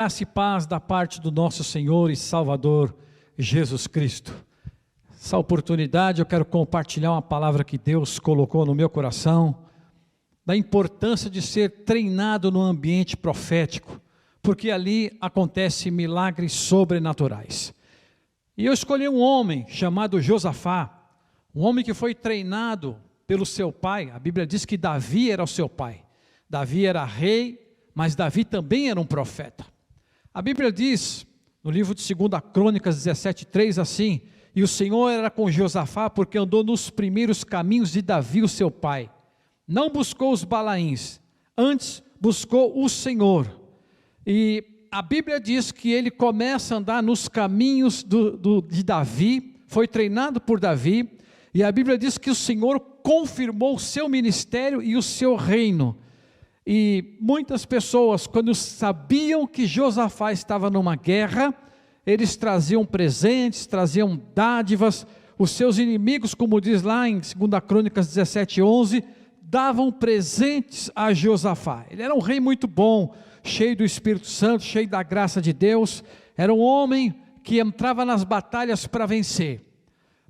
Graça e paz da parte do nosso Senhor e Salvador Jesus Cristo. Essa oportunidade eu quero compartilhar uma palavra que Deus colocou no meu coração, da importância de ser treinado no ambiente profético, porque ali acontecem milagres sobrenaturais. E eu escolhi um homem chamado Josafá, um homem que foi treinado pelo seu pai. A Bíblia diz que Davi era o seu pai. Davi era rei, mas Davi também era um profeta. A Bíblia diz, no livro de 2 Crônicas 17:3, assim: e o Senhor era com Josafá, porque andou nos primeiros caminhos de Davi, o seu pai. Não buscou os Balaíns, antes buscou o Senhor. E a Bíblia diz que ele começa a andar nos caminhos de Davi, foi treinado por Davi, e a Bíblia diz que o Senhor confirmou o seu ministério e o seu reino. E muitas pessoas, quando sabiam que Josafá estava numa guerra, eles traziam presentes, traziam dádivas. Os seus inimigos, como diz lá em 2 Crônicas 17:11, davam presentes a Josafá. Ele era um rei muito bom, cheio do Espírito Santo, cheio da graça de Deus. Era um homem que entrava nas batalhas para vencer.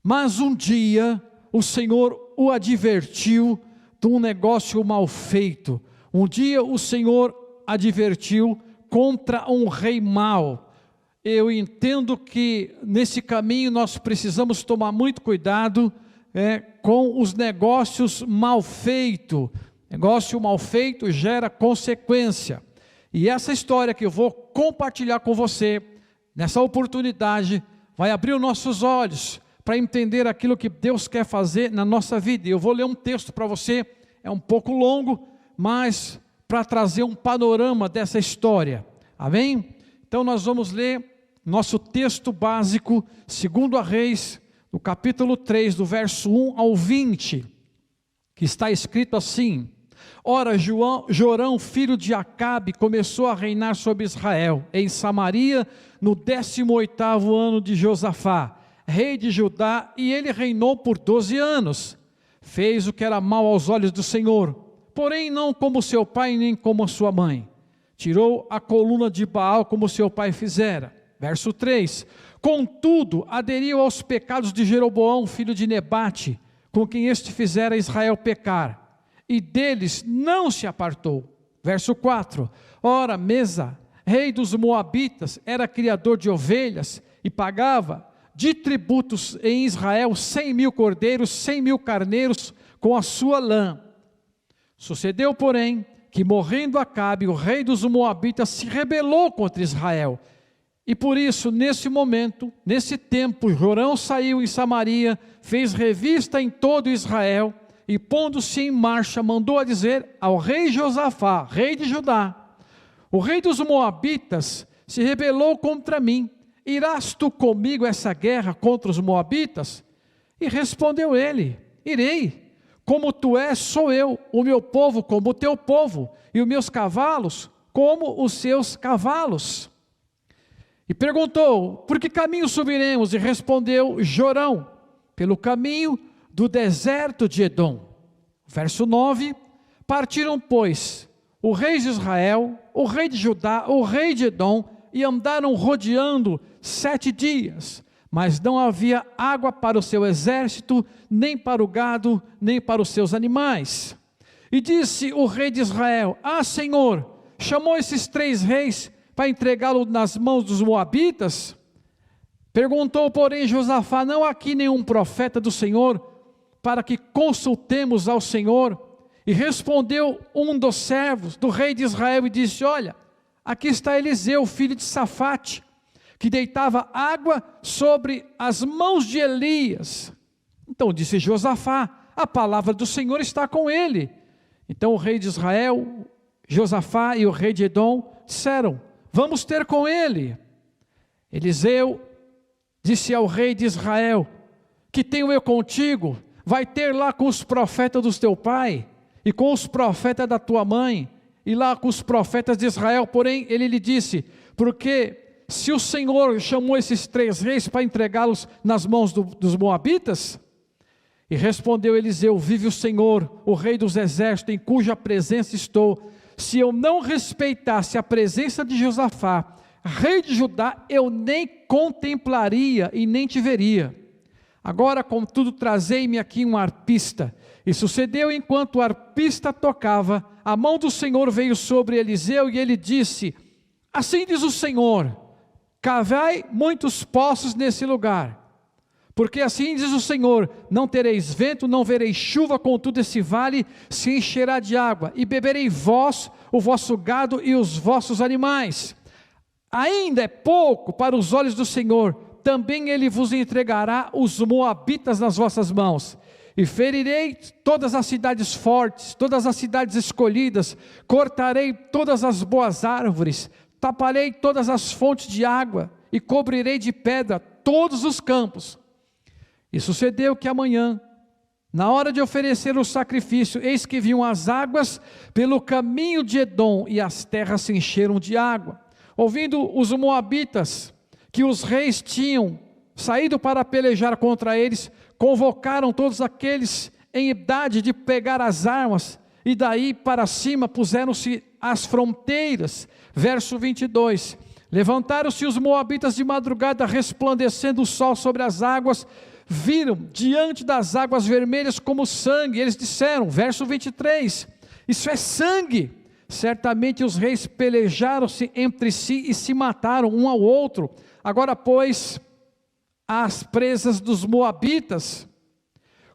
Mas um dia o Senhor o advertiu de um negócio mal feito. Um dia o Senhor advertiu contra um rei mau. Eu entendo que nesse caminho nós precisamos tomar muito cuidado com os negócios mal feitos. Negócio mal feito gera consequência. E essa história que eu vou compartilhar com você, nessa oportunidade, vai abrir os nossos olhos para entender aquilo que Deus quer fazer na nossa vida. Eu vou ler um texto para você, é um pouco longo, mas para trazer um panorama dessa história, amém? Então nós vamos ler nosso texto básico, 2 Reis, no capítulo 3, do verso 1 ao 20, que está escrito assim: ora, Jorão, filho de Acabe, começou a reinar sobre Israel, em Samaria, no 18º ano de Josafá, rei de Judá, e ele reinou por 12 anos. Fez o que era mal aos olhos do Senhor, porém não como seu pai, nem como sua mãe. Tirou a coluna de Baal, como seu pai fizera. Verso 3, contudo, aderiu aos pecados de Jeroboão, filho de Nebate, com quem este fizera Israel pecar, e deles não se apartou. Verso 4, ora, Mesa, rei dos Moabitas, era criador de ovelhas, e pagava de tributos em Israel 100.000 cordeiros, 100.000 carneiros, com a sua lã. Sucedeu, porém, que morrendo Acabe, o rei dos Moabitas, se rebelou contra Israel. E por isso, nesse momento, nesse tempo, Jorão saiu em Samaria, fez revista em todo Israel, e pondo-se em marcha, mandou a dizer ao rei Josafá, rei de Judá: o rei dos Moabitas se rebelou contra mim, irás tu comigo essa guerra contra os Moabitas? E respondeu ele: irei. Como tu és, sou eu, o meu povo como o teu povo, e os meus cavalos como os seus cavalos. E perguntou: por que caminho subiremos? E respondeu Jorão: pelo caminho do deserto de Edom. Verso 9, partiram, pois, o rei de Israel, o rei de Judá, o rei de Edom, e andaram rodeando 7 dias. Mas não havia água para o seu exército, nem para o gado, nem para os seus animais. E disse o rei de Israel: ah, Senhor, chamou esses 3 reis para entregá-lo nas mãos dos Moabitas? Perguntou, porém, Josafá: não há aqui nenhum profeta do Senhor, para que consultemos ao Senhor? E respondeu um dos servos do rei de Israel e disse: olha, aqui está Eliseu, filho de Safate, que deitava água sobre as mãos de Elias. Então disse Josafá: a palavra do Senhor está com ele. Então o rei de Israel, Josafá e o rei de Edom disseram: vamos ter com ele. Eliseu disse ao rei de Israel: que tenho eu contigo? Vai ter lá com os profetas do teu pai, e com os profetas da tua mãe, e lá com os profetas de Israel. Porém ele lhe disse: porque se o Senhor chamou esses 3 reis para entregá-los nas mãos dos Moabitas? E respondeu Eliseu: vive o Senhor, o rei dos exércitos, em cuja presença estou, se eu não respeitasse a presença de Josafá, rei de Judá, eu nem contemplaria e nem te veria. Agora, contudo, trazei-me aqui um arpista. E sucedeu enquanto o arpista tocava, a mão do Senhor veio sobre Eliseu e ele disse: assim diz o Senhor, cavai muitos poços nesse lugar. Porque assim diz o Senhor, não tereis vento, não vereis chuva, contudo esse vale se encherá de água, e beberei vós, o vosso gado e os vossos animais. Ainda é pouco para os olhos do Senhor, também Ele vos entregará os moabitas nas vossas mãos. E ferirei todas as cidades fortes, todas as cidades escolhidas, cortarei todas as boas árvores, taparei todas as fontes de água, e cobrirei de pedra todos os campos. E sucedeu que amanhã, na hora de oferecer o sacrifício, eis que vinham as águas pelo caminho de Edom, e as terras se encheram de água. Ouvindo os moabitas que os reis tinham saído para pelejar contra eles, convocaram todos aqueles em idade de pegar as armas, e daí para cima puseram-se as fronteiras. Verso 22, levantaram-se os moabitas de madrugada, resplandecendo o sol sobre as águas, viram diante das águas vermelhas como sangue, eles disseram, verso 23, isso é sangue. Certamente os reis pelejaram-se entre si e se mataram um ao outro. Agora pois, as presas dos moabitas.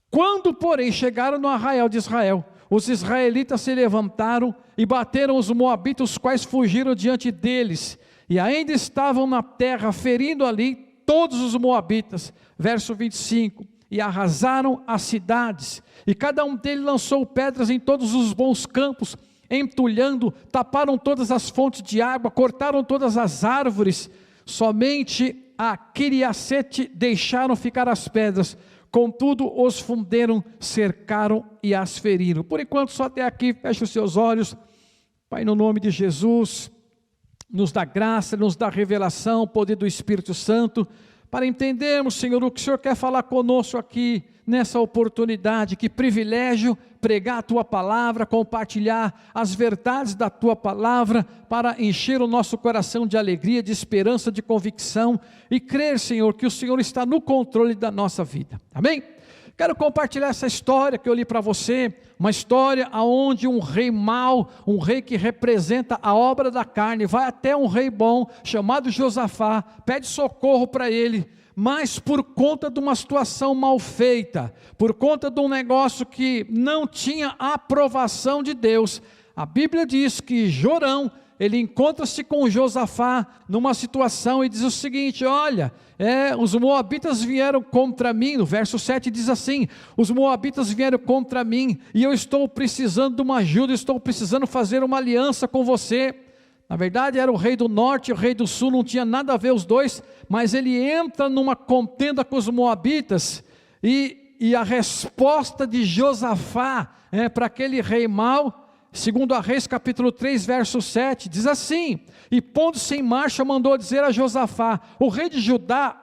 Quando porém chegaram no arraial de Israel, os israelitas se levantaram e bateram os moabitas, os quais fugiram diante deles, e ainda estavam na terra, ferindo ali todos os moabitas. Verso 25, e arrasaram as cidades, e cada um deles lançou pedras em todos os bons campos, entulhando, taparam todas as fontes de água, cortaram todas as árvores, somente a Quiriacete deixaram ficar as pedras, contudo os funderam, cercaram e as feriram. Por enquanto só até aqui, feche os seus olhos. Pai, no nome de Jesus, nos dá graça, nos dá revelação, poder do Espírito Santo, para entendermos, Senhor, o que o Senhor quer falar conosco aqui, nessa oportunidade. Que privilégio pregar a Tua palavra, compartilhar as verdades da Tua palavra, para encher o nosso coração de alegria, de esperança, de convicção, e crer, Senhor, que o Senhor está no controle da nossa vida, amém? Quero compartilhar essa história que eu li para você, uma história onde um rei mau, um rei que representa a obra da carne, vai até um rei bom, chamado Josafá, pede socorro para ele, mas por conta de uma situação mal feita, por conta de um negócio que não tinha aprovação de Deus, a Bíblia diz que Jorão, ele encontra-se com Josafá numa situação e diz o seguinte: olha, os moabitas vieram contra mim, no verso 7 diz assim, os moabitas vieram contra mim, e eu estou precisando de uma ajuda, estou precisando fazer uma aliança com você. Na verdade era o rei do norte e o rei do sul, não tinha nada a ver os dois, mas ele entra numa contenda com os moabitas, e a resposta de Josafá para aquele rei mau, segundo a Reis capítulo 3 verso 7, diz assim: e pondo-se em marcha, mandou dizer a Josafá, o rei de Judá,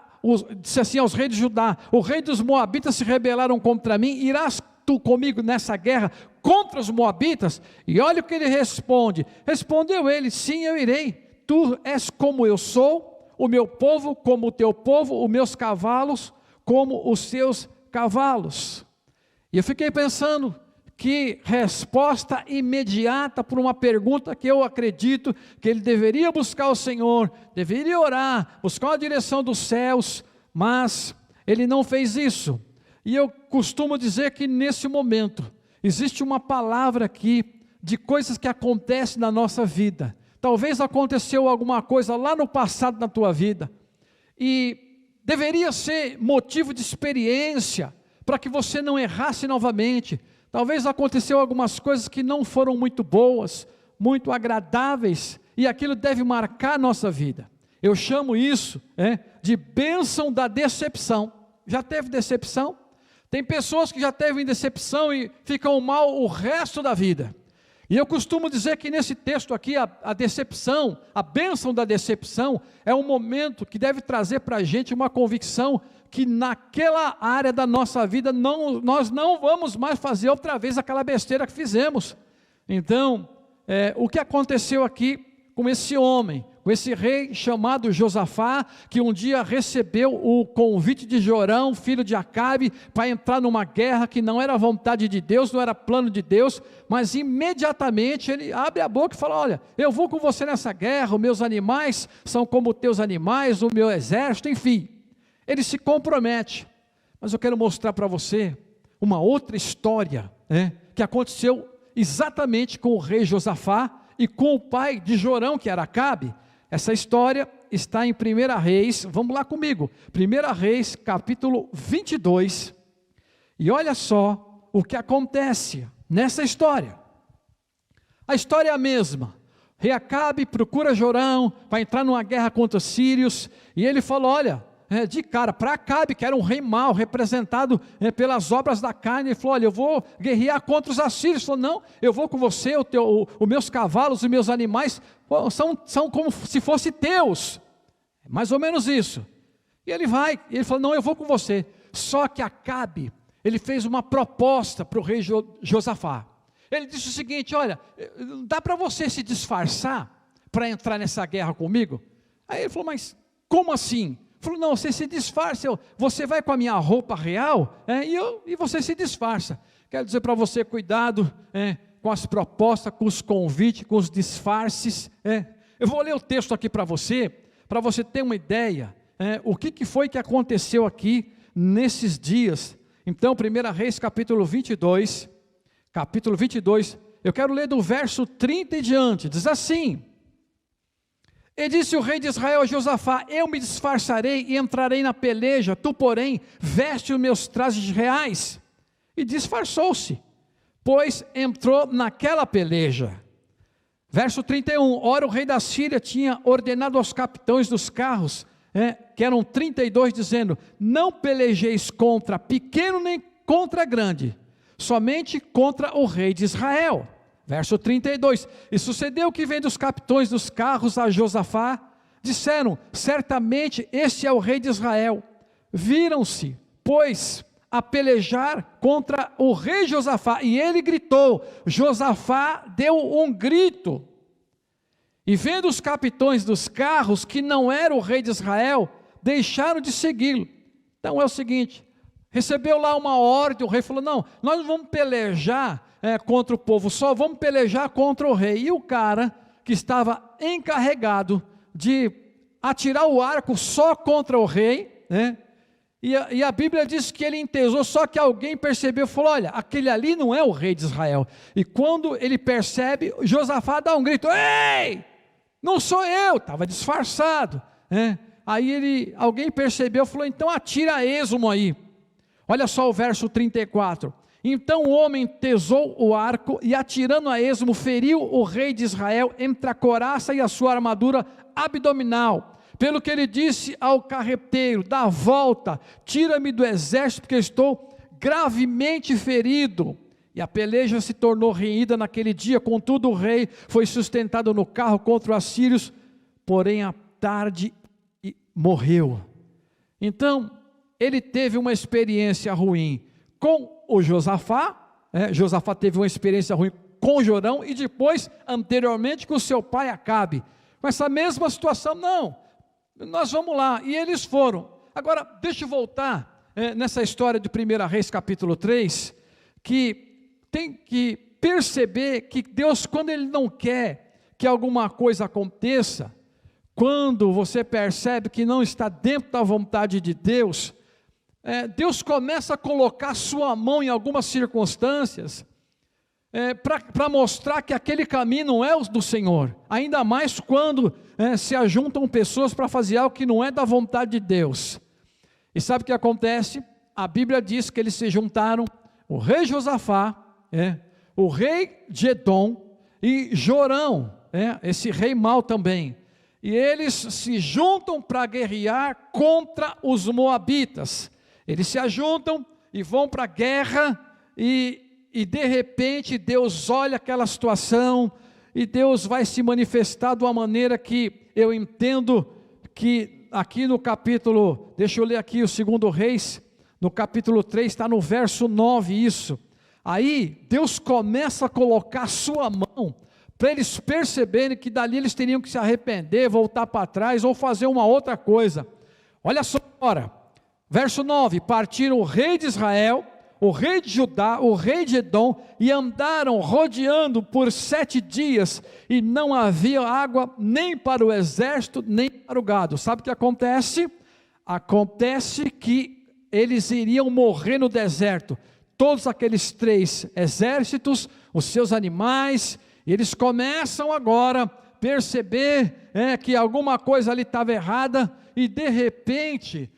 disse assim aos reis de Judá, o rei dos moabitas se rebelaram contra mim, irás tu comigo nessa guerra contra os moabitas? E olha o que ele responde, respondeu ele, sim, eu irei, tu és como eu sou, o meu povo como o teu povo, os meus cavalos como os seus cavalos. E eu fiquei pensando, que resposta imediata para uma pergunta que eu acredito que ele deveria buscar o Senhor, deveria orar, buscar a direção dos céus, mas ele não fez isso. E eu costumo dizer que nesse momento, existe uma palavra aqui, de coisas que acontecem na nossa vida. Talvez aconteceu alguma coisa lá no passado na tua vida, e deveria ser motivo de experiência, para que você não errasse novamente. Talvez aconteceu algumas coisas que não foram muito boas, muito agradáveis, e aquilo deve marcar a nossa vida. Eu chamo isso de bênção da decepção. Já teve decepção? Tem pessoas que já teve decepção e ficam mal o resto da vida. E eu costumo dizer que nesse texto aqui, a decepção, a bênção da decepção, é um momento que deve trazer para a gente uma convicção que naquela área da nossa vida, nós não vamos mais fazer outra vez aquela besteira que fizemos. Então, o que aconteceu aqui com esse homem, com esse rei chamado Josafá, que um dia recebeu o convite de Jorão, filho de Acabe, para entrar numa guerra que não era vontade de Deus, não era plano de Deus, mas imediatamente ele abre a boca e fala: olha, eu vou com você nessa guerra, os meus animais são como teus animais, o meu exército, enfim, ele se compromete. Mas eu quero mostrar para você uma outra história, que aconteceu exatamente com o rei Josafá e com o pai de Jorão, que era Acabe. Essa história está em 1 Reis, vamos lá comigo, 1 Reis capítulo 22, e olha só o que acontece nessa história. A história é a mesma. Rei Acabe procura Jorão, vai entrar numa guerra contra os sírios, e ele falou: olha, de cara, para Acabe, que era um rei mau, representado pelas obras da carne, ele falou: olha, eu vou guerrear contra os assírios. Ele falou: não, eu vou com você, os meus cavalos e meus animais são como se fossem teus, mais ou menos isso. E ele vai, ele falou: não, eu vou com você. Só que Acabe, ele fez uma proposta para o rei Josafá. Ele disse o seguinte: olha, dá para você se disfarçar para entrar nessa guerra comigo? Aí ele falou: mas como assim? Falou: não, você se disfarça, você vai com a minha roupa real, e você se disfarça. Quero dizer para você, cuidado com as propostas, com os convites, com os disfarces. Eu vou ler o texto aqui para você ter uma ideia, o que foi que aconteceu aqui nesses dias. Então, 1 Reis capítulo 22, eu quero ler do verso 30 e diante, diz assim: e disse o rei de Israel a Josafá: eu me disfarçarei e entrarei na peleja, tu porém veste os meus trajes reais. E disfarçou-se, pois entrou naquela peleja. Verso 31, ora o rei da Síria tinha ordenado aos capitães dos carros, que eram 32, dizendo: não pelejeis contra pequeno nem contra grande, somente contra o rei de Israel. Verso 32, e sucedeu que vendo os capitães dos carros a Josafá, disseram: certamente este é o rei de Israel. Viram-se, pois, a pelejar contra o rei Josafá, e ele gritou. Josafá deu um grito, e vendo os capitães dos carros, que não era o rei de Israel, deixaram de segui-lo. Então é o seguinte, recebeu lá uma ordem, o rei falou: não, nós não vamos pelejar contra o povo, só vamos pelejar contra o rei. E o cara que estava encarregado de atirar o arco só contra o rei, e a Bíblia diz que ele entesou, só que alguém percebeu, falou: olha, aquele ali não é o rei de Israel. E quando ele percebe, Josafá dá um grito: ei, não sou eu, estava disfarçado. Aí alguém percebeu, falou: então atira a esmo aí. Olha só o verso 34, então o homem tesou o arco e atirando a esmo feriu o rei de Israel entre a couraça e a sua armadura abdominal, pelo que ele disse ao carreteiro: dá a volta, tira-me do exército, porque estou gravemente ferido. E a peleja se tornou renhida naquele dia, contudo o rei foi sustentado no carro contra os assírios, porém à tarde morreu. Então ele teve uma experiência ruim com o Josafá, Josafá teve uma experiência ruim com Jorão, e depois, anteriormente, com seu pai Acabe, com essa mesma situação. não, nós vamos lá, e eles foram. Agora, deixa eu voltar nessa história de 1 Reis capítulo 3, que tem que perceber que Deus, quando Ele não quer que alguma coisa aconteça, quando você percebe que não está dentro da vontade de Deus, Deus começa a colocar sua mão em algumas circunstâncias, para mostrar que aquele caminho não é o do Senhor, ainda mais quando se ajuntam pessoas para fazer algo que não é da vontade de Deus. E sabe o que acontece? A Bíblia diz que eles se juntaram, o rei Josafá, o rei de Edom e Jorão, esse rei mau também, e eles se juntam para guerrear contra os moabitas. Eles se ajuntam e vão para a guerra, e de repente Deus olha aquela situação, e Deus vai se manifestar de uma maneira que eu entendo que aqui no capítulo, deixa eu ler aqui o 2 Reis, no capítulo 3, está no verso 9 isso. Aí Deus começa a colocar a sua mão para eles perceberem que dali eles teriam que se arrepender, voltar para trás ou fazer uma outra coisa. Olha só agora, verso 9: partiram o rei de Israel, o rei de Judá, o rei de Edom, e andaram rodeando por 7 dias, e não havia água nem para o exército, nem para o gado. Sabe o que acontece? Acontece que eles iriam morrer no deserto, todos aqueles 3 exércitos, os seus animais, e eles começam agora a perceber que alguma coisa ali estava errada, e de repente,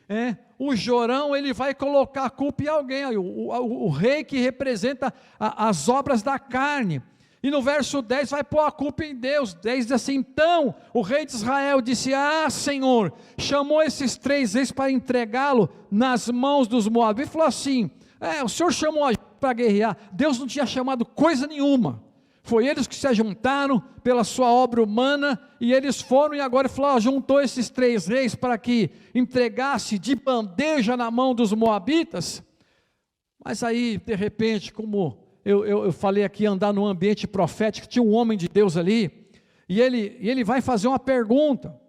o Jorão, ele vai colocar a culpa em alguém, o rei que representa as obras da carne, e no verso 10 vai pôr a culpa em Deus. 10 diz assim: então o rei de Israel disse: Senhor, chamou esses 3 reis para entregá-lo nas mãos dos moabitas, e falou assim: o Senhor chamou a gente para guerrear. Deus não tinha chamado coisa nenhuma, foi eles que se ajuntaram pela sua obra humana, e eles foram, e agora ele falou: juntou esses 3 reis para que entregasse de bandeja na mão dos moabitas. Mas aí, de repente, como eu falei aqui, andar num ambiente profético, tinha um homem de Deus ali, e ele vai fazer uma pergunta.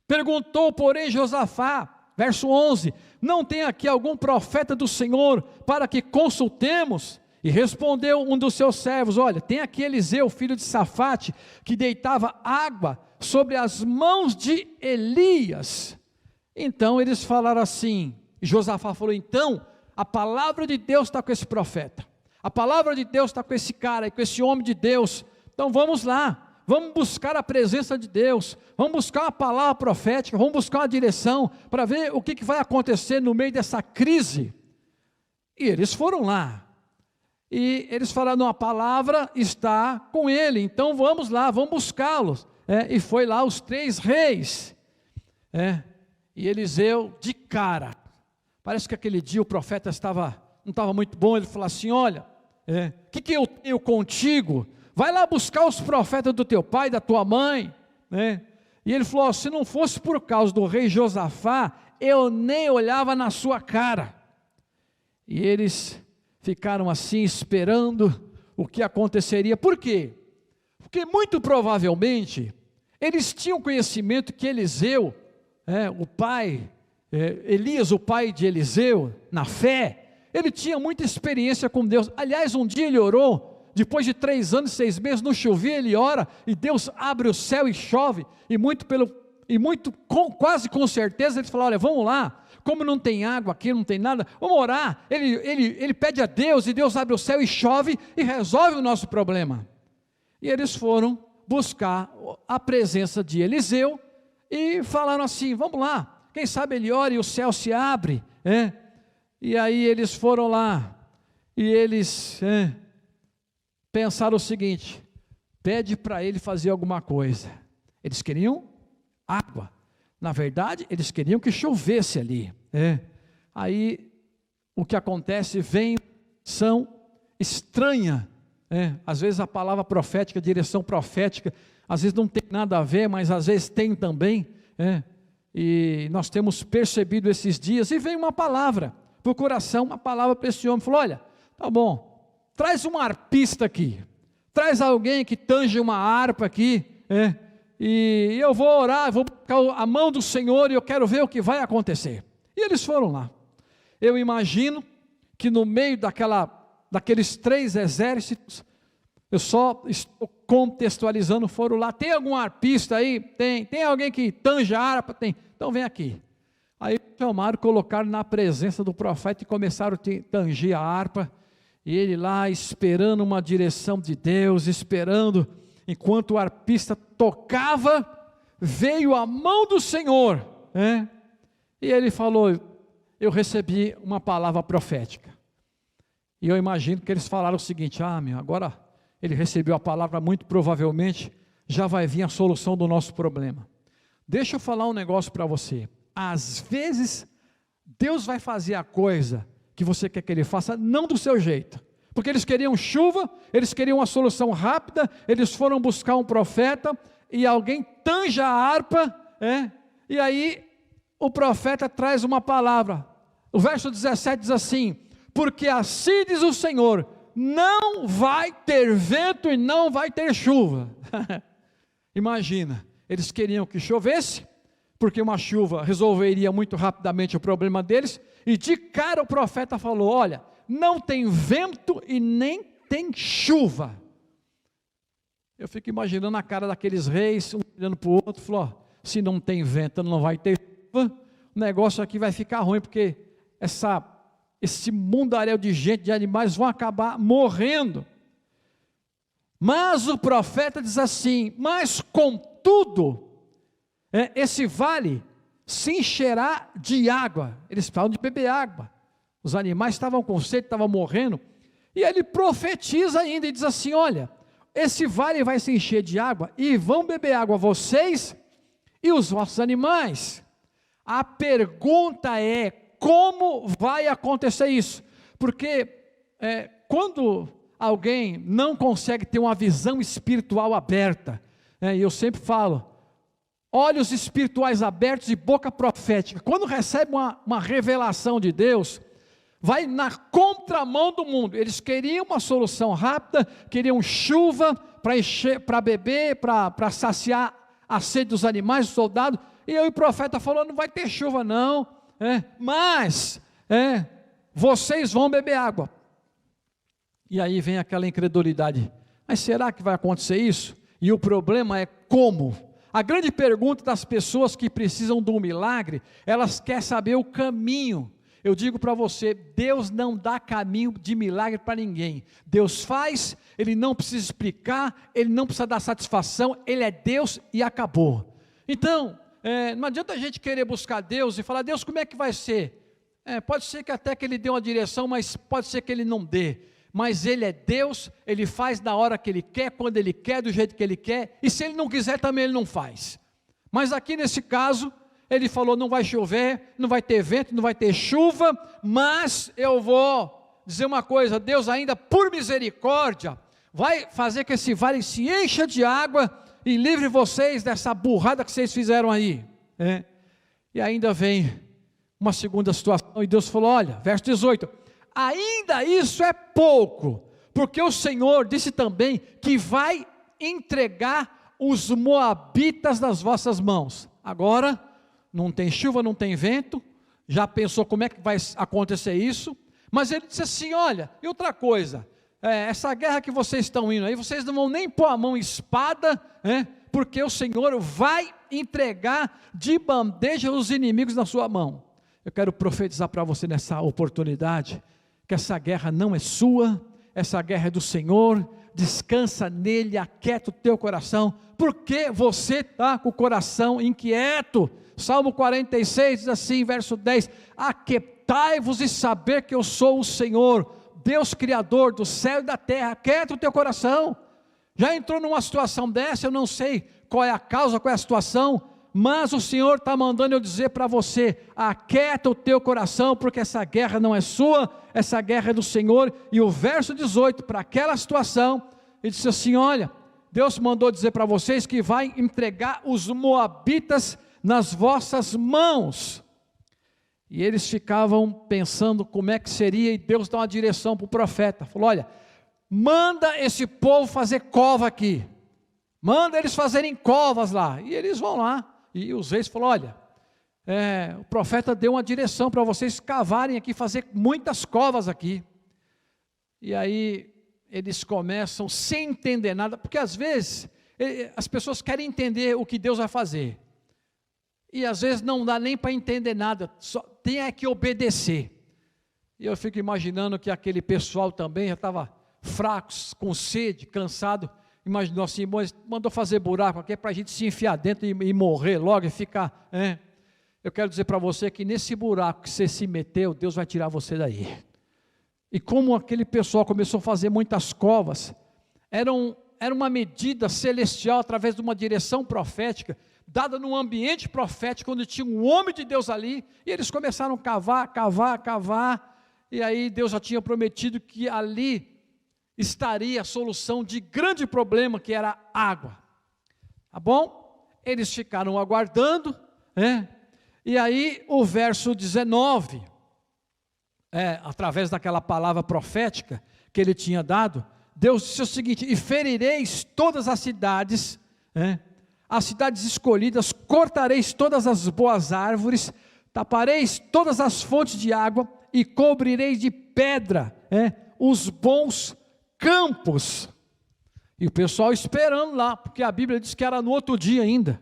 Perguntou, porém, Josafá, verso 11: não tem aqui algum profeta do Senhor para que consultemos? E respondeu um dos seus servos: olha, tem aqui Eliseu, filho de Safate, que deitava água sobre as mãos de Elias. Então eles falaram assim, Josafá falou: então a palavra de Deus está com esse profeta, a palavra de Deus está com esse cara, com esse homem de Deus. Então vamos lá, vamos buscar a presença de Deus, vamos buscar uma palavra profética, vamos buscar uma direção, para ver o que vai acontecer no meio dessa crise. E eles foram lá, e eles falaram: a palavra está com ele, então vamos lá, vamos buscá-los. E foi lá os 3 reis, e Eliseu de cara, parece que aquele dia o profeta não estava muito bom. Ele falou assim: olha, o que eu tenho contigo? Vai lá buscar os profetas do teu pai, da tua mãe, E ele falou: se não fosse por causa do rei Josafá, eu nem olhava na sua cara. E eles ficaram assim, esperando o que aconteceria. Por quê? Porque muito provavelmente eles tinham conhecimento que Eliseu, Elias, o pai de Eliseu, na fé, ele tinha muita experiência com Deus. Aliás, um dia ele orou, depois de 3 anos e 6 meses, não chovia, ele ora, e Deus abre o céu e chove, quase com certeza, ele falou: olha, vamos lá, como não tem água aqui, não tem nada, vamos orar. Ele pede a Deus, e Deus abre o céu e chove, e resolve o nosso problema. E eles foram buscar a presença de Eliseu, e falaram assim: vamos lá, quem sabe ele ora e o céu se abre. E aí eles foram lá, e eles pensaram o seguinte: pede para ele fazer alguma coisa. Eles queriam água, na verdade eles queriam que chovesse ali. Aí o que acontece, vem ação estranha, às vezes a palavra profética, a direção profética, às vezes não tem nada a ver, mas às vezes tem também, e nós temos percebido esses dias, e vem uma palavra para o coração, uma palavra para esse homem. Falou: olha, tá bom, traz um arpista aqui, traz alguém que tange uma harpa aqui, e eu vou orar, vou buscar a mão do Senhor, e eu quero ver o que vai acontecer. E eles foram lá. Eu imagino que no meio daqueles 3 exércitos, eu só estou contextualizando, foram lá: tem algum arpista aí? Tem alguém que tanja a harpa? Tem. Então vem aqui. Aí chamaram, colocaram na presença do profeta e começaram a tanger a harpa, e ele lá esperando uma direção de Deus, esperando. Enquanto o arpista tocava, veio a mão do Senhor, e ele falou: eu recebi uma palavra profética. E eu imagino que eles falaram o seguinte: agora ele recebeu a palavra, muito provavelmente já vai vir a solução do nosso problema. Deixa eu falar um negócio para você. Às vezes Deus vai fazer a coisa que você quer que Ele faça, não do seu jeito, porque eles queriam chuva, eles queriam uma solução rápida, eles foram buscar um profeta, e alguém tanja a harpa, e aí o profeta traz uma palavra. O verso 17 diz assim: porque assim diz o Senhor, não vai ter vento e não vai ter chuva. Imagina, eles queriam que chovesse, porque uma chuva resolveria muito rapidamente o problema deles, e de cara o profeta falou: olha, não tem vento e nem tem chuva. Eu fico imaginando a cara daqueles reis, um olhando para o outro, falou: ó, se não tem vento, não vai ter chuva, o negócio aqui vai ficar ruim, porque esse mundaréu de gente, de animais, vão acabar morrendo. Mas o profeta diz assim: mas contudo, esse vale se encherá de água. Eles falam de beber água, os animais estavam com sede, estavam morrendo, e ele profetiza ainda, e diz assim: olha, esse vale vai se encher de água, e vão beber água vocês e os vossos animais. A pergunta é: como vai acontecer isso? Porque quando alguém não consegue ter uma visão espiritual aberta, e eu sempre falo, olhos espirituais abertos e boca profética, quando recebe uma revelação de Deus, vai na contramão do mundo. Eles queriam uma solução rápida, queriam chuva para encher, para beber, para saciar a sede dos animais, dos soldados, e aí o profeta falou: não vai ter chuva não, mas vocês vão beber água. E aí vem aquela incredulidade: mas será que vai acontecer isso? E o problema é como? A grande pergunta das pessoas que precisam de um milagre, elas querem saber o caminho. Eu digo para você, Deus não dá caminho de milagre para ninguém. Deus faz, Ele não precisa explicar, Ele não precisa dar satisfação, Ele é Deus e acabou. Então, não adianta a gente querer buscar Deus e falar: Deus, como é que vai ser? Pode ser que até que Ele dê uma direção, mas pode ser que Ele não dê. Mas Ele é Deus, Ele faz na hora que Ele quer, quando Ele quer, do jeito que Ele quer, e se Ele não quiser também Ele não faz. Mas aqui nesse caso, Ele falou: não vai chover, não vai ter vento, não vai ter chuva, mas eu vou dizer uma coisa: Deus ainda por misericórdia, vai fazer que esse vale se encha de água, e livre vocês dessa burrada que vocês fizeram aí. E ainda vem uma segunda situação, e Deus falou: olha, verso 18, ainda isso é pouco, porque o Senhor disse também que vai entregar os moabitas nas vossas mãos. Agora, não tem chuva, não tem vento, já pensou como é que vai acontecer isso? Mas ele disse assim: olha, e outra coisa, essa guerra que vocês estão indo aí, vocês não vão nem pôr a mão em espada, porque o Senhor vai entregar de bandeja os inimigos na sua mão. Eu quero profetizar para você nessa oportunidade, que essa guerra não é sua, essa guerra é do Senhor. Descansa nele, aquieta o teu coração, porque você está com o coração inquieto. Salmo 46 diz assim, verso 10, aquietai-vos e saber que eu sou o Senhor, Deus Criador do céu e da terra. Aquieta o teu coração. Já entrou numa situação dessa? Eu não sei qual é a causa, qual é a situação, mas o Senhor está mandando eu dizer para você: aquieta o teu coração, porque essa guerra não é sua, essa guerra é do Senhor. E o verso 18, para aquela situação, ele disse assim: olha, Deus mandou dizer para vocês que vai entregar os moabitas nas vossas mãos. E eles ficavam pensando como é que seria, e Deus dá uma direção para o profeta, falou: olha, manda esse povo fazer cova aqui, manda eles fazerem covas lá, e eles vão lá. E os reis falaram: olha, o profeta deu uma direção para vocês cavarem aqui, fazer muitas covas aqui. E aí eles começam sem entender nada, porque às vezes as pessoas querem entender o que Deus vai fazer, e às vezes não dá nem para entender nada, só tem que obedecer. E eu fico imaginando que aquele pessoal também já estava fracos, com sede, cansado. Imaginou assim: mandou fazer buraco aqui para a gente se enfiar dentro e morrer logo e ficar. Eu quero dizer para você que nesse buraco que você se meteu, Deus vai tirar você daí. E como aquele pessoal começou a fazer muitas covas, era uma medida celestial através de uma direção profética, dada num ambiente profético, onde tinha um homem de Deus ali, e eles começaram a cavar, e aí Deus já tinha prometido que ali estaria a solução de grande problema, que era água. Tá bom? Eles ficaram aguardando, e aí o verso 19, através daquela palavra profética, que ele tinha dado, Deus disse o seguinte: e ferireis todas as cidades escolhidas, cortareis todas as boas árvores, tapareis todas as fontes de água, e cobrireis de pedra os bons campos. E o pessoal esperando lá, porque a Bíblia diz que era no outro dia ainda.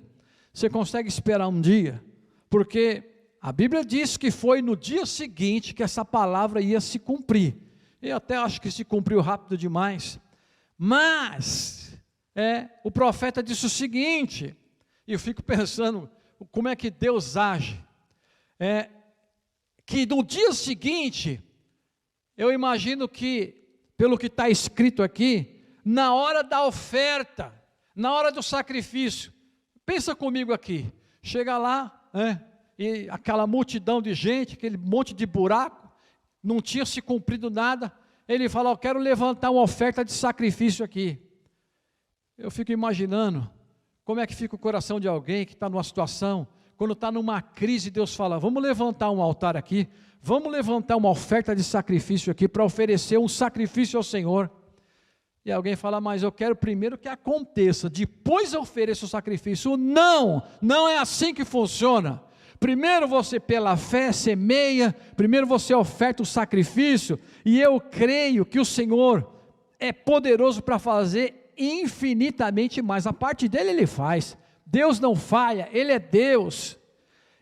Você consegue esperar um dia? Porque a Bíblia diz que foi no dia seguinte que essa palavra ia se cumprir. Eu até acho que se cumpriu rápido demais. Mas o profeta disse o seguinte, e eu fico pensando como é que Deus age. Que no dia seguinte, eu imagino que, pelo que está escrito aqui, na hora da oferta, na hora do sacrifício, pensa comigo aqui, chega lá, e aquela multidão de gente, aquele monte de buraco, não tinha se cumprido nada, ele fala: eu quero levantar uma oferta de sacrifício aqui. Eu fico imaginando, como é que fica o coração de alguém que está numa situação, quando está numa crise, Deus fala: vamos levantar um altar aqui, vamos levantar uma oferta de sacrifício aqui, para oferecer um sacrifício ao Senhor. E alguém fala: mas eu quero primeiro que aconteça, depois eu ofereço o sacrifício. Não, não é assim que funciona. Primeiro você, pela fé, semeia, primeiro você oferta o sacrifício, e eu creio que o Senhor é poderoso para fazer infinitamente mais. A parte dele ele faz, Deus não falha, ele é Deus.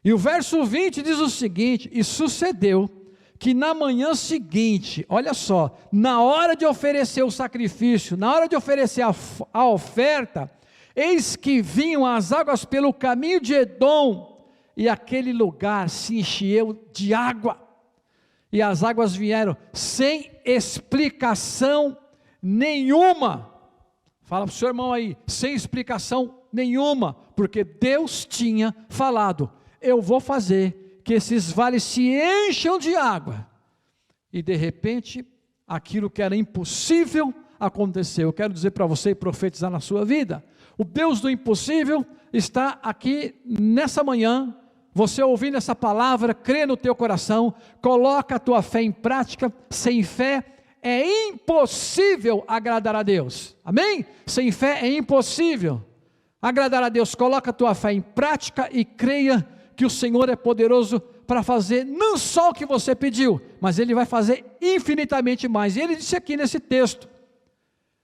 E o verso 20 diz o seguinte: e sucedeu que na manhã seguinte, olha só, na hora de oferecer o sacrifício, na hora de oferecer a oferta, eis que vinham as águas pelo caminho de Edom, e aquele lugar se encheu de água, e as águas vieram sem explicação nenhuma. Fala para o seu irmão aí, sem explicação nenhuma, porque Deus tinha falado: eu vou fazer que esses vales se encham de água. E de repente, aquilo que era impossível aconteceu. Eu quero dizer para você e profetizar na sua vida: o Deus do impossível está aqui nessa manhã. Você ouvindo essa palavra, crê no teu coração, coloca a tua fé em prática. Sem fé é impossível agradar a Deus, amém? Sem fé é impossível agradar a Deus. Coloca a tua fé em prática e creia que o Senhor é poderoso para fazer não só o que você pediu, mas Ele vai fazer infinitamente mais. E Ele disse aqui nesse texto: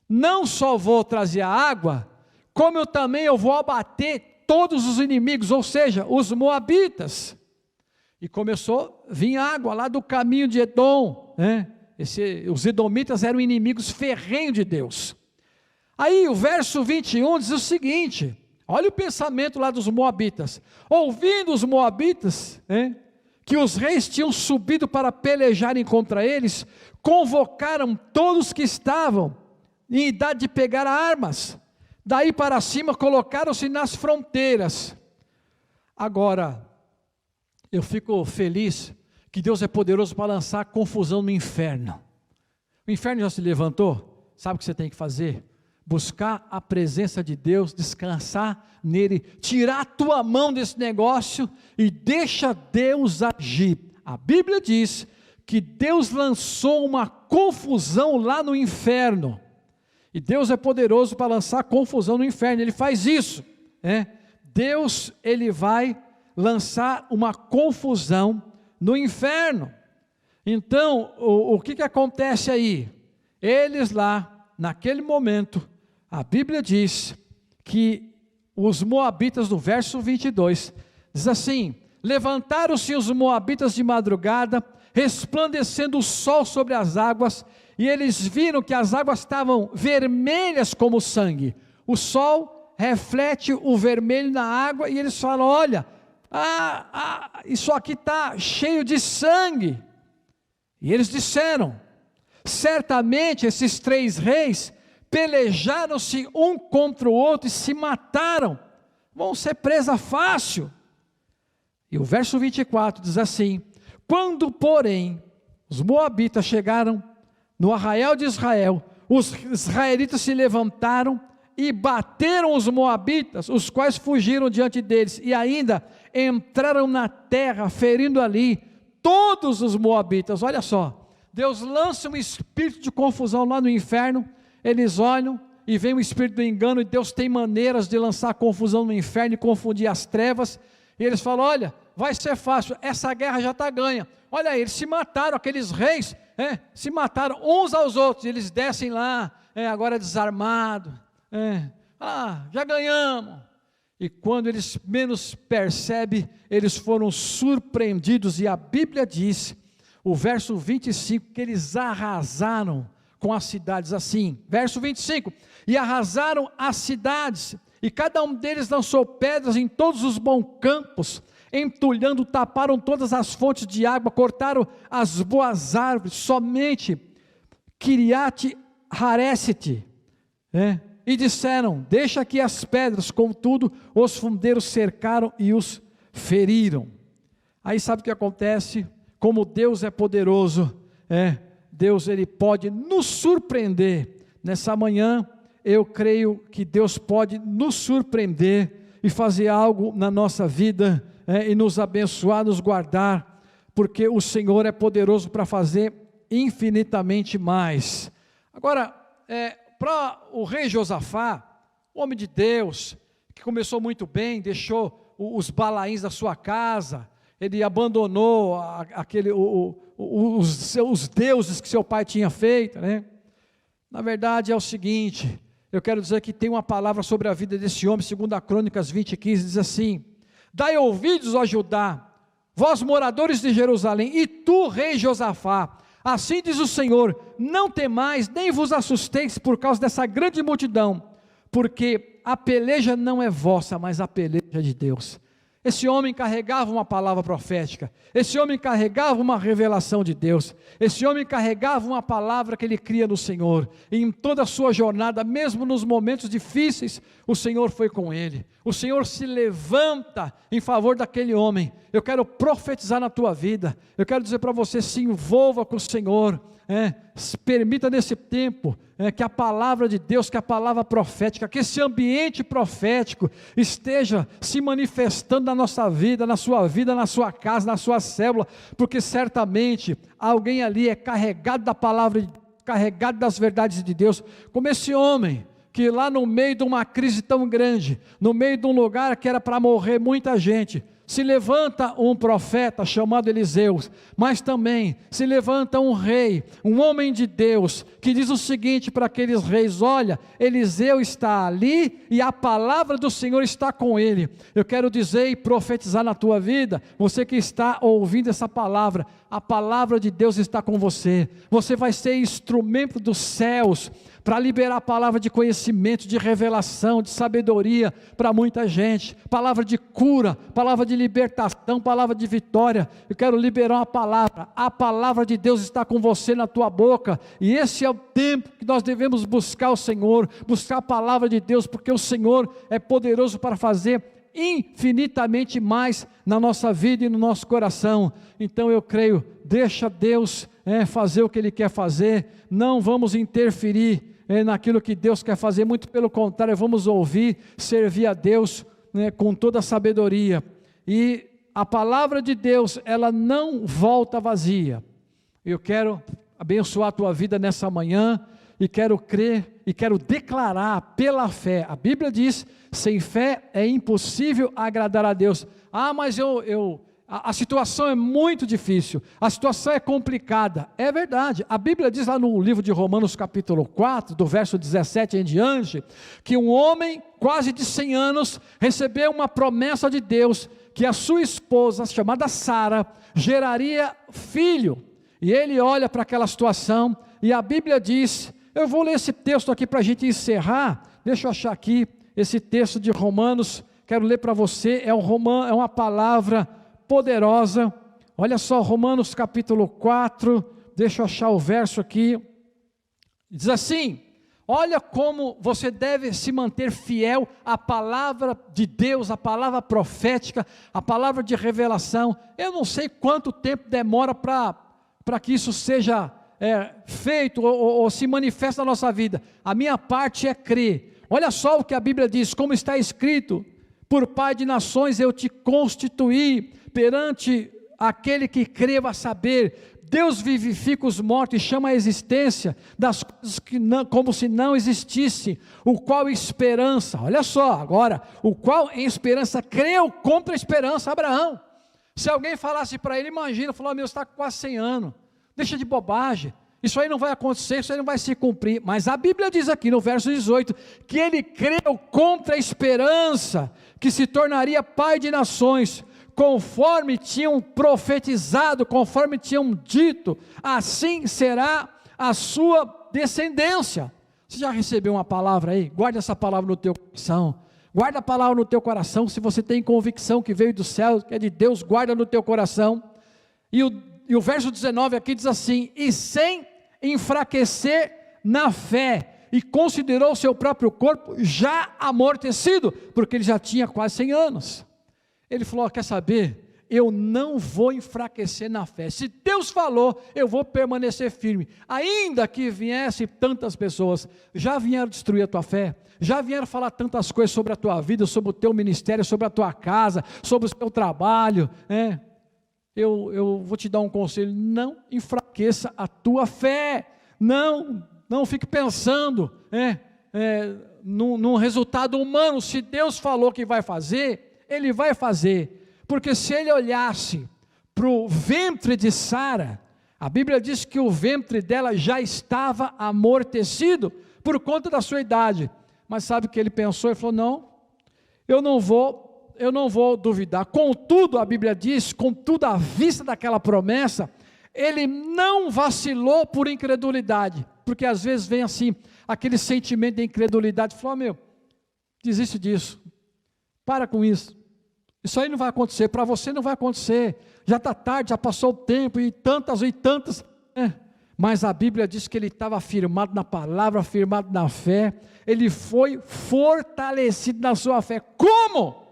não só vou trazer a água, como eu também vou abater todos os inimigos, ou seja, os moabitas. E começou a vir água lá do caminho de Edom, os edomitas eram inimigos ferrenhos de Deus. Aí o verso 21 diz o seguinte: olha o pensamento lá dos moabitas. Ouvindo os moabitas, que os reis tinham subido para pelejarem contra eles, convocaram todos que estavam em idade de pegar armas. Daí para cima colocaram-se nas fronteiras. Agora, eu fico feliz que Deus é poderoso para lançar confusão no inferno. O inferno já se levantou? Sabe o que você tem que fazer? Buscar a presença de Deus, descansar nele, tirar a tua mão desse negócio e deixa Deus agir. A Bíblia diz que Deus lançou uma confusão lá no inferno, e Deus é poderoso para lançar confusão no inferno. Ele faz isso, Deus, Ele vai lançar uma confusão no inferno. Então, o que acontece aí? Eles lá, naquele momento, a Bíblia diz que os moabitas, no verso 22, diz assim: levantaram-se os moabitas de madrugada, resplandecendo o sol sobre as águas, e eles viram que as águas estavam vermelhas como sangue. O sol reflete o vermelho na água, e eles falam: olha, isso aqui está cheio de sangue. E eles disseram: certamente esses 3 reis pelejaram-se um contra o outro e se mataram, vão ser presa fácil. E o verso 24 diz assim: quando porém os moabitas chegaram no arraial de Israel, os israelitas se levantaram e bateram os moabitas, os quais fugiram diante deles, e ainda entraram na terra, ferindo ali todos os moabitas. Olha só, Deus lança um espírito de confusão lá no inferno, eles olham e vem o espírito do engano, e Deus tem maneiras de lançar confusão no inferno e confundir as trevas, e eles falam, olha, vai ser fácil, essa guerra já está ganha, olha aí, eles se mataram, aqueles reis, se mataram uns aos outros, eles descem lá, agora desarmado, já ganhamos, e quando eles menos percebem, eles foram surpreendidos, e a Bíblia diz, o verso 25, que eles arrasaram com as cidades assim, verso 25, e arrasaram as cidades, e cada um deles lançou pedras em todos os bons campos, entulhando, taparam todas as fontes de água, cortaram as boas árvores, somente Kiriat Haresete, e disseram, deixa aqui as pedras, contudo, os fundeiros cercaram e os feriram. Aí sabe o que acontece? Como Deus é poderoso, Deus ele pode nos surpreender. Nessa manhã, eu creio que Deus pode nos surpreender e fazer algo na nossa vida, e nos abençoar, nos guardar, porque o Senhor é poderoso para fazer infinitamente mais. Agora, para o rei Josafá, homem de Deus, que começou muito bem, deixou os balaíns da sua casa, ele abandonou os deuses que seu pai tinha feito, Na verdade é o seguinte, eu quero dizer que tem uma palavra sobre a vida desse homem, 2 Crônicas 20:15, diz assim, dai ouvidos, ó Judá, vós moradores de Jerusalém, e tu, rei Josafá, assim diz o Senhor, não temais, nem vos assusteis por causa dessa grande multidão, porque a peleja não é vossa, mas a peleja é de Deus. Esse homem carregava uma palavra profética, esse homem carregava uma revelação de Deus, esse homem carregava uma palavra que ele cria no Senhor, e em toda a sua jornada, mesmo nos momentos difíceis, o Senhor foi com ele, o Senhor se levanta em favor daquele homem. Eu quero profetizar na tua vida, eu quero dizer para você, se envolva com o Senhor, permita nesse tempo, que a palavra de Deus, que a palavra profética, que esse ambiente profético esteja se manifestando na nossa vida, na sua casa, na sua célula, porque certamente alguém ali é carregado da palavra, carregado das verdades de Deus, como esse homem, que lá no meio de uma crise tão grande, no meio de um lugar que era para morrer muita gente, se levanta um profeta chamado Eliseu, mas também se levanta um rei, um homem de Deus, que diz o seguinte para aqueles reis, olha, Eliseu está ali, e a palavra do Senhor está com ele. Eu quero dizer e profetizar na tua vida, você que está ouvindo essa palavra, a palavra de Deus está com você, você vai ser instrumento dos céus, para liberar a palavra de conhecimento, de revelação, de sabedoria para muita gente, palavra de cura, palavra de libertação, palavra de vitória. Eu quero liberar uma palavra, a palavra de Deus está com você na tua boca, e esse é o tempo que nós devemos buscar o Senhor, buscar a palavra de Deus, porque o Senhor é poderoso para fazer infinitamente mais na nossa vida e no nosso coração. Então eu creio, deixa Deus fazer o que Ele quer fazer, não vamos interferir naquilo que Deus quer fazer, muito pelo contrário, vamos ouvir, servir a Deus com toda a sabedoria, e a palavra de Deus, ela não volta vazia. Eu quero abençoar a tua vida nessa manhã, e quero crer, e quero declarar pela fé, a Bíblia diz, sem fé é impossível agradar a Deus. Mas a situação é muito difícil, a situação é complicada, é verdade, a Bíblia diz lá no livro de Romanos capítulo 4, do verso 17 em diante, que um homem quase de 100 anos, recebeu uma promessa de Deus, que a sua esposa, chamada Sara, geraria filho, e ele olha para aquela situação, e a Bíblia diz, eu vou ler esse texto aqui para a gente encerrar, deixa eu achar aqui, esse texto de Romanos, quero ler para você, é uma palavra poderosa. Olha só, Romanos capítulo 4, deixa eu achar o verso aqui, diz assim, olha como você deve se manter fiel à palavra de Deus, à palavra profética, à palavra de revelação. Eu não sei quanto tempo demora para que isso seja feito ou se manifesta na nossa vida. A minha parte é crer. Olha só o que a Bíblia diz, como está escrito, por pai de nações eu te constituí, perante aquele que creva saber, Deus vivifica os mortos e chama a existência das coisas que não, como se não existisse, o qual esperança, olha só agora, o qual em esperança creu contra a esperança, Abraão. Se alguém falasse para ele, imagina, falou, meu, você está com quase 100 anos, deixa de bobagem, isso aí não vai acontecer, isso aí não vai se cumprir. Mas a Bíblia diz aqui no verso 18, que ele creu contra a esperança, que se tornaria pai de nações, conforme tinham profetizado, conforme tinham dito, assim será a sua descendência. Você já recebeu uma palavra aí? Guarda essa palavra no teu coração, guarda a palavra no teu coração, se você tem convicção que veio do céu, que é de Deus, guarda no teu coração. E o verso 19 aqui diz assim, e sem enfraquecer na fé, e considerou o seu próprio corpo já amortecido, porque ele já tinha quase 100 anos, ele falou, quer saber, eu não vou enfraquecer na fé, se Deus falou, eu vou permanecer firme, ainda que viessem tantas pessoas, já vieram destruir a tua fé, já vieram falar tantas coisas sobre a tua vida, sobre o teu ministério, sobre a tua casa, sobre o teu trabalho, eu vou te dar um conselho, não enfraqueça a tua fé, não fique pensando num resultado humano. Se Deus falou que vai fazer, Ele vai fazer, porque se Ele olhasse para o ventre de Sara, a Bíblia diz que o ventre dela já estava amortecido, por conta da sua idade, mas sabe o que ele pensou? Ele falou, não, eu não vou duvidar. Contudo, a Bíblia diz, contudo, à vista daquela promessa, ele não vacilou por incredulidade, porque às vezes vem assim, aquele sentimento de incredulidade, falou, desiste disso, para com isso aí não vai acontecer, para você não vai acontecer, já está tarde, já passou o tempo, e tantas, mas a Bíblia diz que ele estava firmado na palavra, firmado na fé, ele foi fortalecido na sua fé. Como?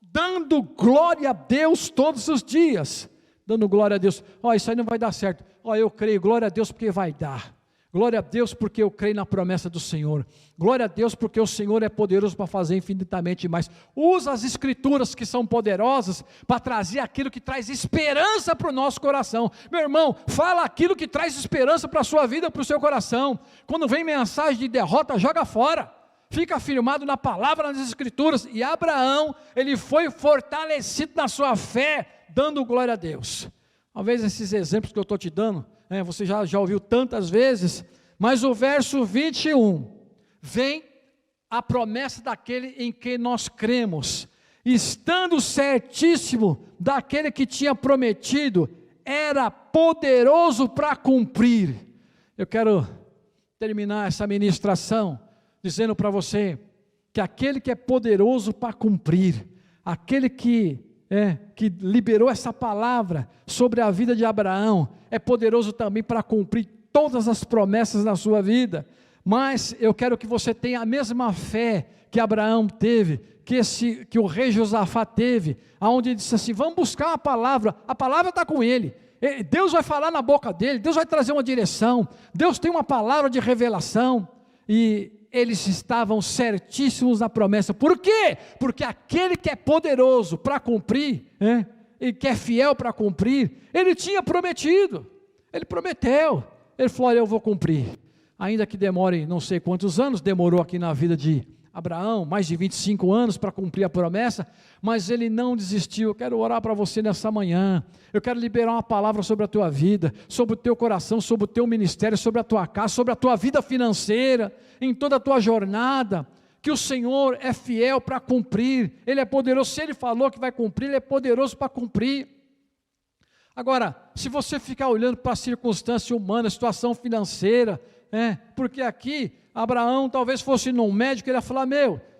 Dando glória a Deus todos os dias, dando glória a Deus. Isso aí não vai dar certo, eu creio, glória a Deus porque vai dar, glória a Deus porque eu creio na promessa do Senhor, glória a Deus porque o Senhor é poderoso para fazer infinitamente mais. Usa as escrituras que são poderosas, para trazer aquilo que traz esperança para o nosso coração. Meu irmão, fala aquilo que traz esperança para a sua vida, para o seu coração. Quando vem mensagem de derrota, joga fora, fica firmado na palavra, nas escrituras. E Abraão, ele foi fortalecido na sua fé, dando glória a Deus. Talvez esses exemplos que eu estou te dando, você já ouviu tantas vezes, mas o verso 21, vem a promessa daquele em quem nós cremos, estando certíssimo daquele que tinha prometido, era poderoso para cumprir. Eu quero terminar essa ministração, dizendo para você, que aquele que é poderoso para cumprir, aquele que liberou essa palavra sobre a vida de Abraão, é poderoso também para cumprir todas as promessas na sua vida. Mas eu quero que você tenha a mesma fé que Abraão teve, que o rei Josafá teve, aonde ele disse assim, vamos buscar a palavra está com ele, Deus vai falar na boca dele, Deus vai trazer uma direção, Deus tem uma palavra de revelação, e eles estavam certíssimos na promessa. Por quê? Porque aquele que é poderoso para cumprir, e que é fiel para cumprir, ele tinha prometido, ele prometeu, ele falou, eu vou cumprir, ainda que demore não sei quantos anos, demorou aqui na vida de Abraão, mais de 25 anos para cumprir a promessa, mas ele não desistiu. Eu quero orar para você nessa manhã, eu quero liberar uma palavra sobre a tua vida, sobre o teu coração, sobre o teu ministério, sobre a tua casa, sobre a tua vida financeira, em toda a tua jornada, que o Senhor é fiel para cumprir, Ele é poderoso, se Ele falou que vai cumprir, Ele é poderoso para cumprir. Agora, se você ficar olhando para a circunstância humana, a situação financeira, porque aqui, Abraão talvez fosse num médico, ele ia falar,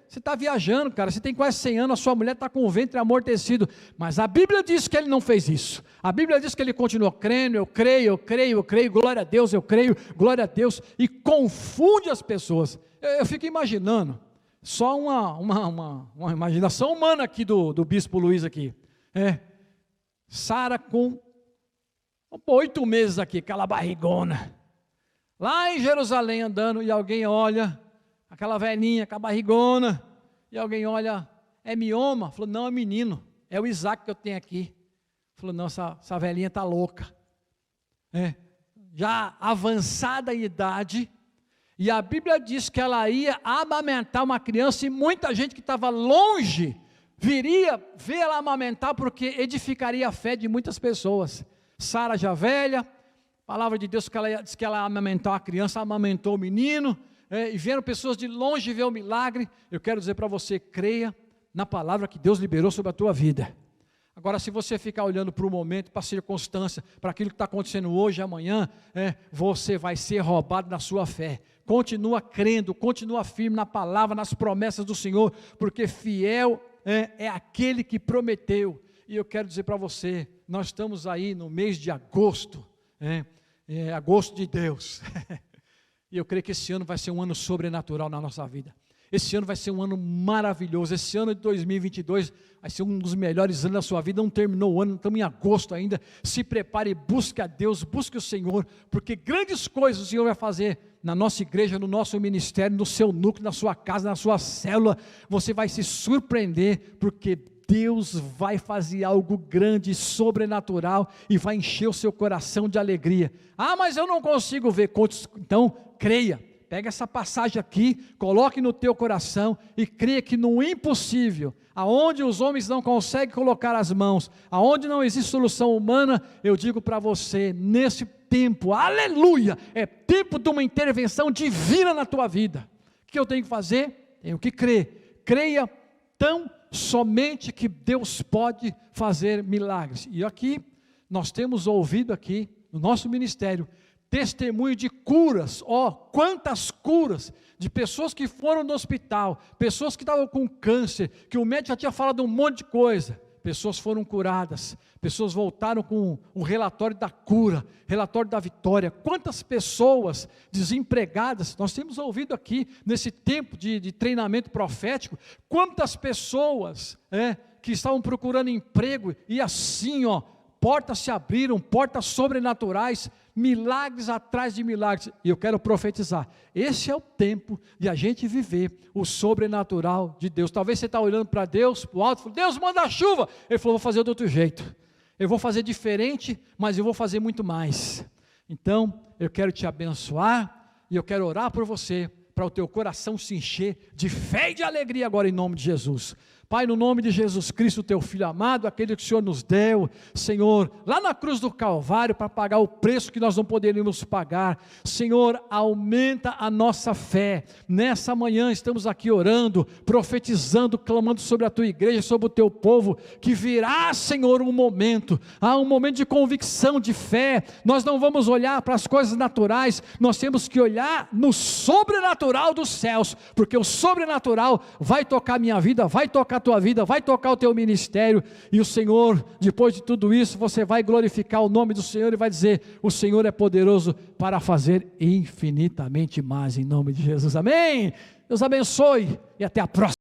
você está viajando, cara, você tem quase 100 anos, a sua mulher está com o ventre amortecido, mas a Bíblia diz que ele não fez isso, a Bíblia diz que ele continuou crendo, eu creio, glória a Deus, eu creio, glória a Deus, e confunde as pessoas. Eu fico imaginando, só uma imaginação humana aqui do bispo Luiz aqui, Sara com 8 meses aqui, aquela barrigona, lá em Jerusalém andando, e alguém olha, aquela velhinha com a barrigona, e alguém olha, é mioma? Falou, não, é menino, é o Isaac que eu tenho aqui. Falou, não, essa velhinha está louca. já avançada em idade, e a Bíblia diz que ela ia amamentar uma criança, e muita gente que estava longe, viria ver ela amamentar, porque edificaria a fé de muitas pessoas. Sara já velha, a palavra de Deus diz que ela amamentou a criança, amamentou o menino, e vieram pessoas de longe ver o milagre. Eu quero dizer para você, creia na palavra que Deus liberou sobre a tua vida. Agora, se você ficar olhando para o momento, para a circunstância, para aquilo que está acontecendo hoje, amanhã, você vai ser roubado na sua fé. Continua crendo, continua firme na palavra, nas promessas do Senhor, porque fiel é aquele que prometeu. E eu quero dizer para você, nós estamos aí no mês de agosto, agosto de Deus, e eu creio que esse ano vai ser um ano sobrenatural na nossa vida. Esse ano vai ser um ano maravilhoso. Esse ano de 2022 vai ser um dos melhores anos da sua vida. Não terminou o ano, estamos em agosto ainda. Se prepare, busque a Deus, busque o Senhor, porque grandes coisas o Senhor vai fazer na nossa igreja, no nosso ministério, no seu núcleo, na sua casa, na sua célula. Você vai se surpreender, porque Deus vai fazer algo grande, sobrenatural, e vai encher o seu coração de alegria. Ah, mas eu não consigo ver. Então, creia. Pega essa passagem aqui, coloque no teu coração e creia que no impossível, aonde os homens não conseguem colocar as mãos, aonde não existe solução humana, eu digo para você, nesse tempo, aleluia, é tempo de uma intervenção divina na tua vida. O que eu tenho que fazer? Tenho que crer. Creia tão somente que Deus pode fazer milagres. E aqui, nós temos ouvido aqui, no nosso ministério, testemunho de curas, quantas curas, de pessoas que foram no hospital, pessoas que estavam com câncer, que o médico já tinha falado um monte de coisa, pessoas foram curadas, pessoas voltaram com o relatório da cura, relatório da vitória. Quantas pessoas desempregadas, nós temos ouvido aqui, nesse tempo de treinamento profético, quantas pessoas que estavam procurando emprego, e assim portas se abriram, portas sobrenaturais, milagres atrás de milagres. E eu quero profetizar, esse é o tempo de a gente viver o sobrenatural de Deus. Talvez você está olhando para Deus, para o alto, falando, Deus manda a chuva. Ele falou, vou fazer de outro jeito, eu vou fazer diferente, mas eu vou fazer muito mais. Então, eu quero te abençoar, e eu quero orar por você, para o teu coração se encher de fé e de alegria agora, em nome de Jesus. Pai, no nome de Jesus Cristo, teu Filho amado, aquele que o Senhor nos deu, Senhor, lá na cruz do Calvário, para pagar o preço que nós não poderíamos pagar. Senhor, aumenta a nossa fé. Nessa manhã estamos aqui orando, profetizando, clamando sobre a tua igreja, sobre o teu povo, que virá, Senhor, um momento de convicção, de fé. Nós não vamos olhar para as coisas naturais, nós temos que olhar no sobrenatural dos céus, porque o sobrenatural vai tocar a minha vida, vai tocar a tua vida, vai tocar o teu ministério, e o Senhor, depois de tudo isso, você vai glorificar o nome do Senhor, e vai dizer, o Senhor é poderoso para fazer infinitamente mais, em nome de Jesus, amém? Deus abençoe, e até a próxima.